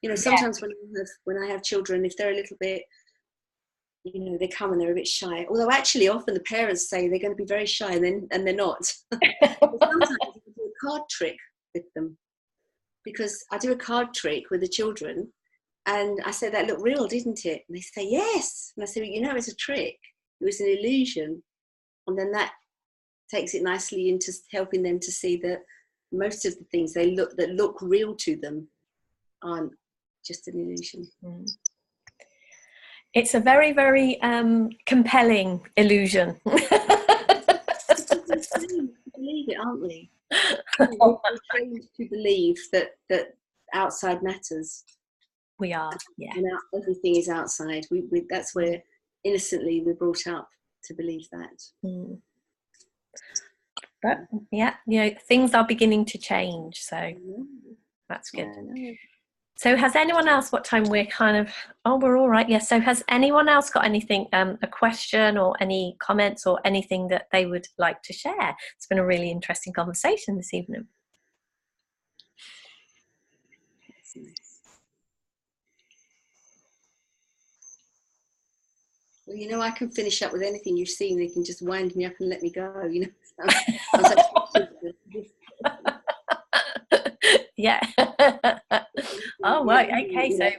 You know, sometimes when I have children, if they're a little bit, you know, they come and they're a bit shy. Although actually often the parents say they're going to be very shy, and they're not. Sometimes I do a card trick with them, because I do a card trick with the children, and I say, that looked real, didn't it? And they say, yes. And I say, you know, it's a trick. It was an illusion. And then that takes it nicely into helping them to see that most of the things that look real to them aren't just an illusion. It's a very, very compelling illusion. Believe it, aren't we? We're trained to believe that outside matters. We are, yeah. And everything is outside. That's where innocently we're brought up to believe that. But yeah, you know, things are beginning to change, so that's good. So has anyone else, what time we're kind of, we're all right, yes. So has anyone else got anything, a question or any comments or anything that they would like to share? It's been a really interesting conversation this evening. Well, you know, I can finish up with anything you've seen. They can just wind me up and let me go, you know. Yeah. Oh, right. Okay. So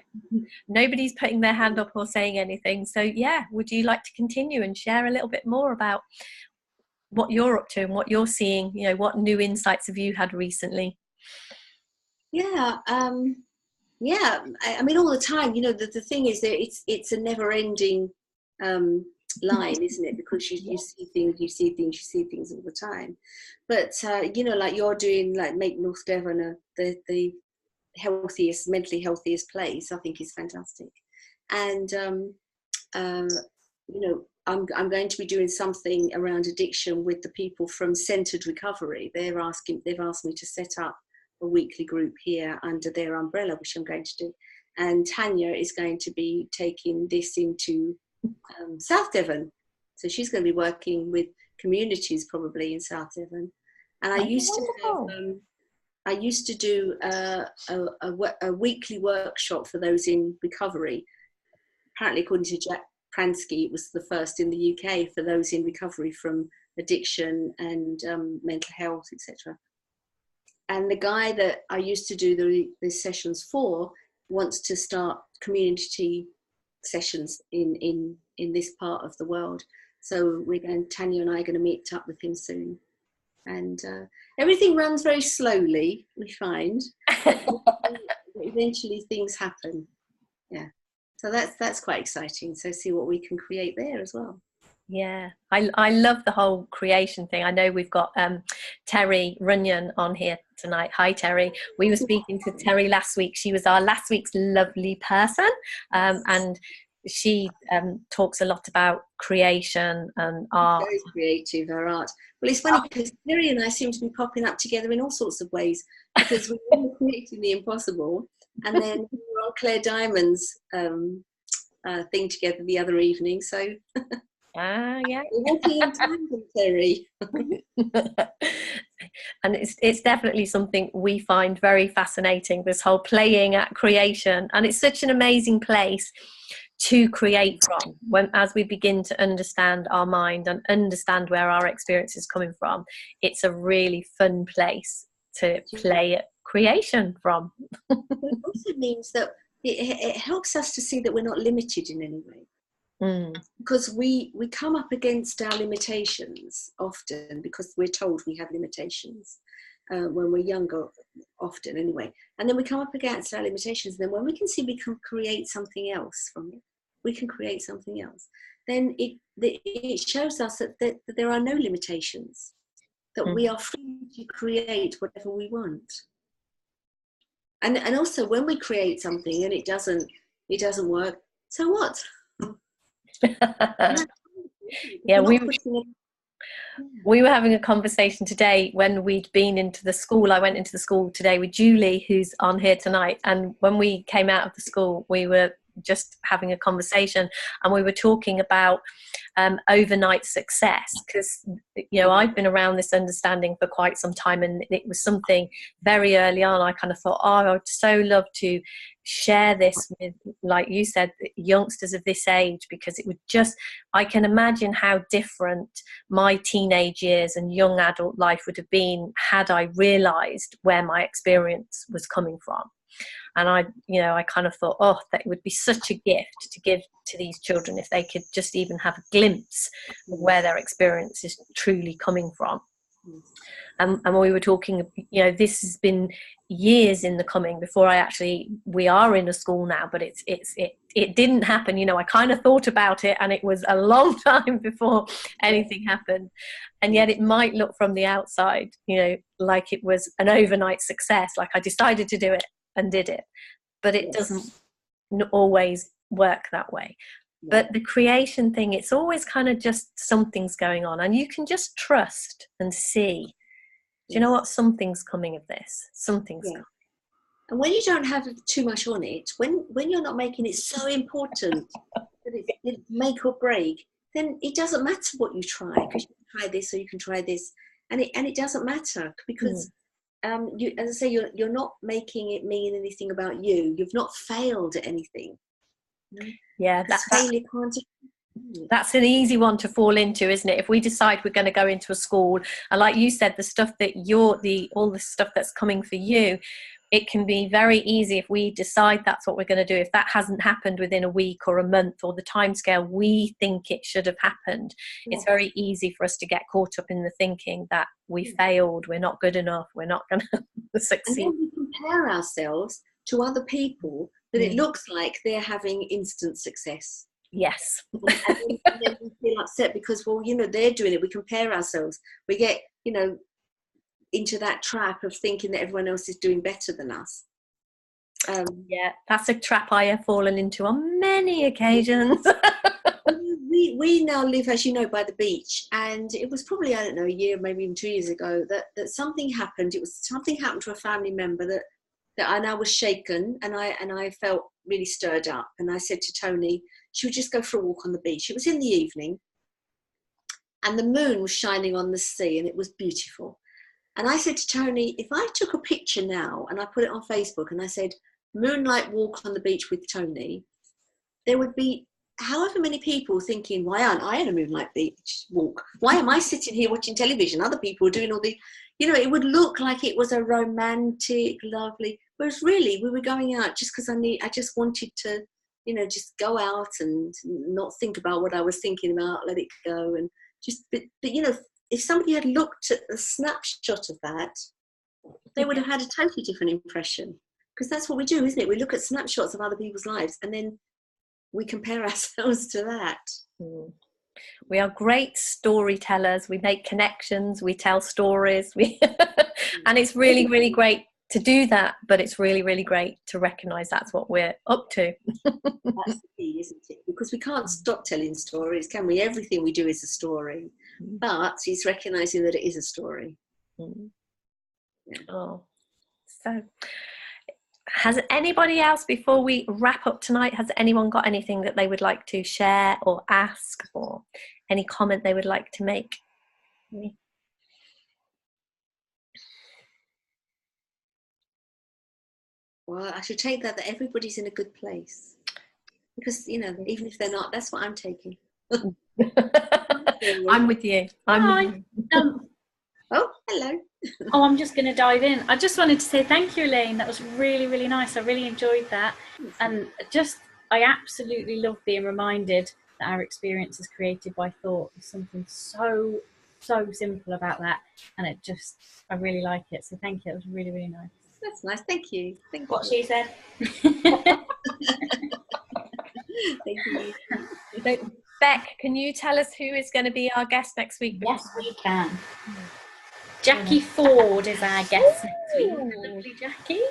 nobody's putting their hand up or saying anything. So yeah, would you like to continue and share a little bit more about what you're up to and what you're seeing? You know, what new insights have you had recently? Yeah. Yeah. I mean, all the time, you know, the thing is that it's a never ending line, isn't it? Because you see things all the time. But you know, like you're doing, like make North Devon the healthiest, mentally healthiest place, I think is fantastic. And you know, I'm going to be doing something around addiction with the people from Centered Recovery. They've asked me to set up a weekly group here under their umbrella, which I'm going to do. And Tanya is going to be taking this into South Devon, so she's going to be working with communities probably in South Devon. And I used to do a weekly workshop for those in recovery. Apparently, according to Jack Pransky, it was the first in the UK for those in recovery from addiction and mental health, etc. And the guy that I used to do the sessions for wants to start community sessions in this part of the world. So Tanya and I are going to meet up with him soon. And everything runs very slowly, we find. Eventually things happen. Yeah. So that's quite exciting. So see what we can create there as well. Yeah, I love the whole creation thing. I know we've got Terry Runyon on here tonight. Hi, Terry. We were speaking to Terry last week. She was our last week's lovely person, and she talks a lot about creation and art. Very creative, her art. Well, it's funny because Terry and I seem to be popping up together in all sorts of ways, because we were creating the impossible, and then we were on Claire Diamond's thing together the other evening. So. Yeah. We're walking in tandem, Terry. And it's definitely something we find very fascinating, this whole playing at creation. And it's such an amazing place to create from. When, as we begin to understand our mind and understand where our experience is coming from, it's a really fun place to play at creation from. It also means that it helps us to see that we're not limited in any way. Because we come up against our limitations often, because we're told we have limitations when we're younger, often anyway. And then we come up against our limitations. Then when we can see we can create something else from it, we can create something else, then it shows us that there are no limitations, that we are free to create whatever we want. And also, when we create something and it doesn't work, so what? Yeah, we were having a conversation today when we'd been into the school. I went into the school today with Julie, who's on here tonight, and when we came out of the school, we were just having a conversation, and we were talking about overnight success, because I've been around this understanding for quite some time, and it was something very early on I kind of thought, I would so love to share this with, like you said, youngsters of this age, because it would just, I can imagine how different my teenage years and young adult life would have been had I realized where my experience was coming from. And I kind of thought, that would be such a gift to give to these children if they could just even have a glimpse of where their experience is truly coming from. And we were talking, this has been years in the coming before we are in a school now, but it didn't happen. I kind of thought about it, and it was a long time before anything happened. And yet it might look from the outside, like it was an overnight success, like I decided to do it and did it, but it doesn't always work that way. But the creation thing, it's always kind of just something's going on, and you can just trust and see, do you know what, something's coming of this, something's coming. And when you don't have too much on it, when you're not making it so important that it's make or break, then it doesn't matter what you try, because you can try this or you can try this, and it doesn't matter, because you, as I say, you're not making it mean anything about you. You've not failed at anything. Yeah, that's an easy one to fall into, isn't it? If we decide we're going to go into a school, and like you said, the stuff that all the stuff that's coming for you, it can be very easy if we decide that's what we're going to do. If that hasn't happened within a week or a month, or the timescale we think it should have happened, it's very easy for us to get caught up in the thinking that we failed, we're not good enough, we're not going to succeed. And then we compare ourselves to other people that it looks like they're having instant success. Yes. and then we feel upset because, they're doing it. We compare ourselves. We get, into that trap of thinking that everyone else is doing better than us. Yeah, that's a trap I have fallen into on many occasions. we now live, as you know, by the beach, and it was probably, I don't know, a year, maybe even 2 years ago, that something happened. Something happened to a family member that I now was shaken, and I felt really stirred up. And I said to Tony, she would just go for a walk on the beach. It was in the evening, and the moon was shining on the sea, and it was beautiful. And I said to Tony, if I took a picture now and I put it on Facebook and I said, moonlight walk on the beach with Tony, there would be however many people thinking, why aren't I on a moonlight beach walk? Why am I sitting here watching television? Other people are doing all the, it would look like it was a romantic, lovely, whereas really we were going out just because I just wanted to, just go out and not think about what I was thinking about, let it go. And just, but if somebody had looked at a snapshot of that, they would have had a totally different impression, because that's what we do, isn't it? We look at snapshots of other people's lives and then we compare ourselves to that. We are great storytellers. We make connections, we tell stories, and it's really, really great to do that, but it's really, really great to recognise that's what we're up to. That's the key, isn't it? Because we can't stop telling stories, can we? Everything we do is a story, but it's recognising that it is a story. So has anybody else, before we wrap up tonight, has anyone got anything that they would like to share or ask, or any comment they would like to make? Well, I should take that everybody's in a good place. because, you know, even if they're not, that's what I'm taking. I'm with you. Hi. Oh, hello. Oh, I'm just going to dive in. I just wanted to say thank you, Elaine. That was really, really nice. I really enjoyed that. And I absolutely love being reminded that our experience is created by thought. There's something so simple about that. And I really like it. So thank you. It was really, really nice. That's nice. Thank you. What she said. Thank you. So, Beck, can you tell us who is going to be our guest next week? Yes, we can. Jackie Ford is our guest next week. Lovely Jackie.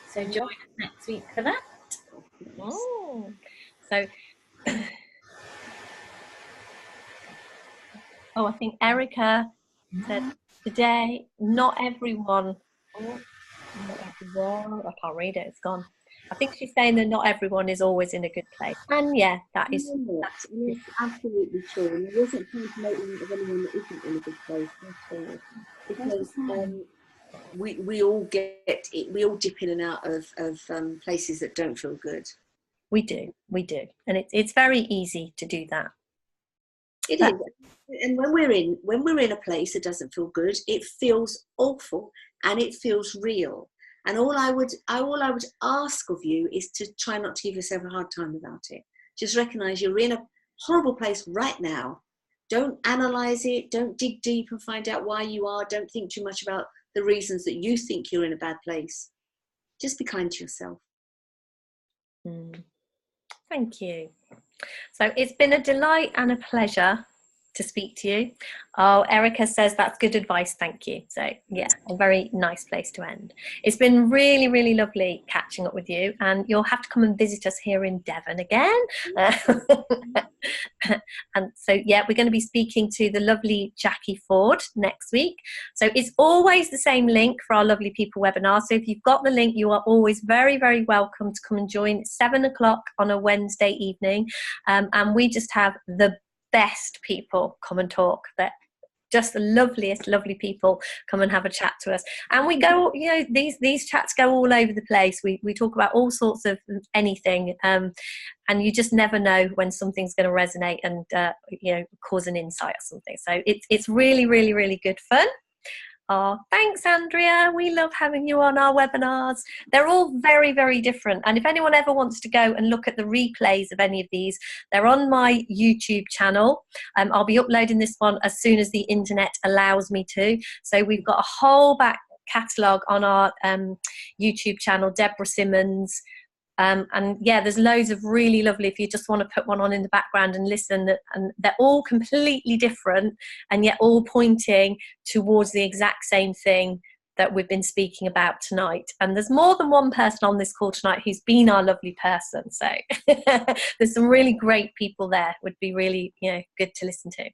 So join us next week for that. Oh, so I think Erica said today, not everyone. Not everyone. I can't read it. It's gone. I think she's saying that not everyone is always in a good place. And yeah, that's absolutely true. And there wasn't trying to make of anyone that isn't in a good place at all. Because we all get it. We all dip in and out of places that don't feel good. We do, and it's very easy to do that. It is. And when we're in a place that doesn't feel good, it feels awful and it feels real. And all I would ask of you is to try not to give yourself a hard time about it. Just recognise you're in a horrible place right now. Don't analyse it. Don't dig deep and find out why you are. Don't think too much about the reasons that you think you're in a bad place. Just be kind to yourself. Thank you. So it's been a delight and a pleasure to speak to you. Oh, Erica says that's good advice. Thank you. So yeah, a very nice place to end. It's been really, really lovely catching up with you, and you'll have to come and visit us here in Devon again. And so yeah, we're going to be speaking to the lovely Jackie Ford next week. So it's always the same link for our Lovely People webinar. So if you've got the link, you are always very, very welcome to come and join at 7 o'clock on a Wednesday evening. And we just have the best people come and talk. That just the loveliest, lovely people come and have a chat to us. And we go, you know, these chats go all over the place. We talk about all sorts of anything, and you just never know when something's going to resonate and you know, cause an insight or something. So it's really, really, really good fun. Oh, thanks, Andrea. We love having you on our webinars. They're all very, very different. And if anyone ever wants to go and look at the replays of any of these, they're on my YouTube channel. I'll be uploading this one as soon as the internet allows me to. So we've got a whole back catalogue on our YouTube channel, Debra Simmons. And yeah, there's loads of really lovely, if you just want to put one on in the background and listen, and they're all completely different and yet all pointing towards the exact same thing that we've been speaking about tonight. And there's more than one person on this call tonight who's been our lovely person, so there's some really great people there. Would be really, you know, good to listen to.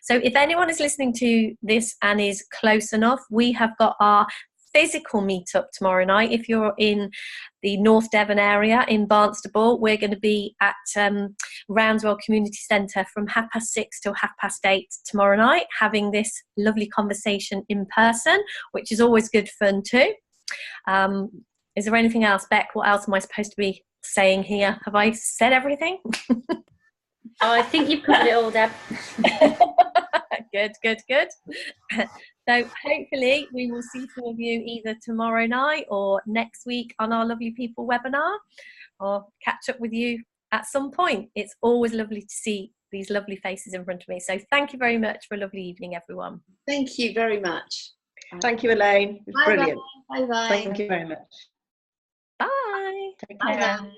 So if anyone is listening to this and is close enough, we have got our physical meetup tomorrow night. If you're in the North Devon area in Barnstaple, we're going to be at Roundswell Community Centre from 6:30 till 8:30 tomorrow night, having this lovely conversation in person, which is always good fun too. Is there anything else, Beck? What else am I supposed to be saying here? Have I said everything? Oh, I think you've covered it all, Deb. Good. So hopefully we will see some of you either tomorrow night or next week on our Lovely People webinar, or catch up with you at some point. It's always lovely to see these lovely faces in front of me. So thank you very much for a lovely evening, everyone. Thank you very much. Thank you, Elaine. It was brilliant. Bye-bye. Thank you very much. Bye. Take care. Bye-bye.